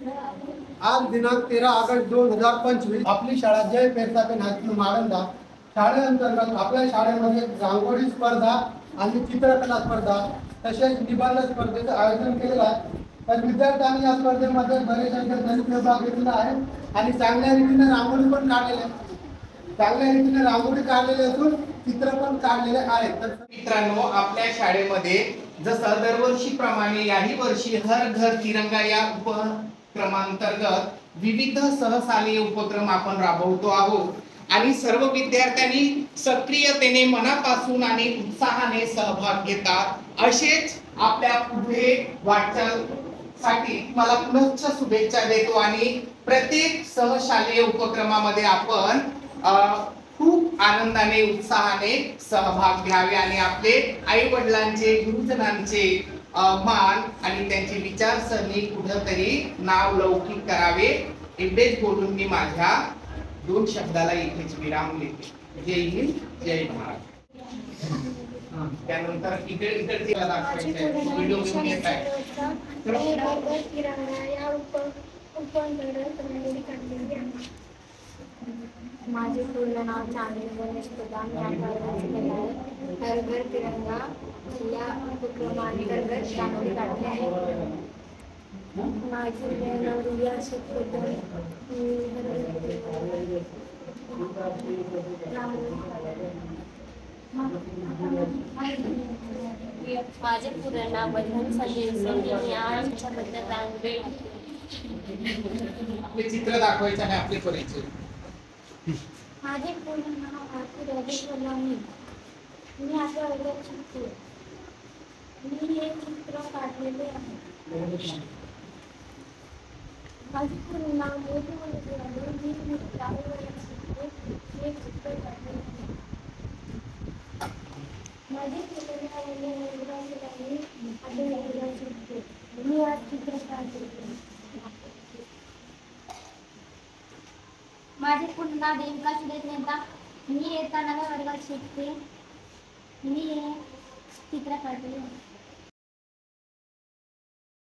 आज दिनांक 13 ऑगस्ट 2025 आपली शाळा जय पेरसापेन हायस्कूल माळंदा शाळेअंतर्गत आपल्या शाळेमध्ये रांगोळी स्पर्धा आणि चित्रकला स्पर्धा तसेच निबंध स्पर्धेचं आयोजन केलेलं आहे। तर विद्यार्थ्यांनी या स्पर्धेमध्ये बरेच संख्येने सहभाग घेतलेला आहे आणि चांगल्या रीतीने रांगोळी पण काढलेली आहे। चांगल्या रीतीने रांगोळी काढलेली असून चित्र पण काढलेले आहेत। तर मित्रांनो, आपल्या शाळेमध्ये जसं दरवर्षीप्रमाणे याही वर्षी हर घर तिरंगा या उपक्रमांतर्गत विविध सहशालेय उपक्रम आपण राबवतो आहोत आणि सर्व विद्यार्थ्यांनी सक्रियतेने मनापासून आणि उत्साहाने सहभाग घेतात। असेच आपल्या पुढे वाटचालीसाठी मला पुनश्च शुभेच्छा देतो आणि प्रत्येक सहशालेय उपक्रमामध्ये आपण खूप आनंदाने उत्साहाने सहभाग घ्यावे आणि आपले आई वडिलांचे गुरुजनांचे मान आणि त्यांची विचारसरणी कुठेतरी नाव लौकिक करावे। एवढेच बोलून मी माझ्या 2 शब्दाला इथेच विराम देते। जय हिंद, जय महाराष्ट्र। त्यानंतर इकडे दाखवायचे व्हिडिओ घेऊन येत आहे। माझे पूर्ण नाव चांदनी गणेश प्रधान हर घर तिरंगा या उपक्रमांतर्गत रांगोळी काढली आहे। माझे नाव रिया सुखोदर माझे पूर्ण नाव बंधन संजय सिंग याच्याबद्दल रांगोळी आपले चित्र दाखवायचे आणि आपले परिचय। माझे पूर्ण नाव आरती राजेश्वर मी आता वर्गात शिकते। मी हे चित्र काढलेले आहे। माझे पूर्ण नाव मोदी मी 4 वर्गात शिकते। हे चित्र काढलेले आहे। माझे पूर्ण नाव मी वर्गात शिकते। मी आज चित्र काढले। माझे पूर्ण नाव देविका सुरेश मेहता मी 9व्या वर्गात शिकते। मी चित्र काढले।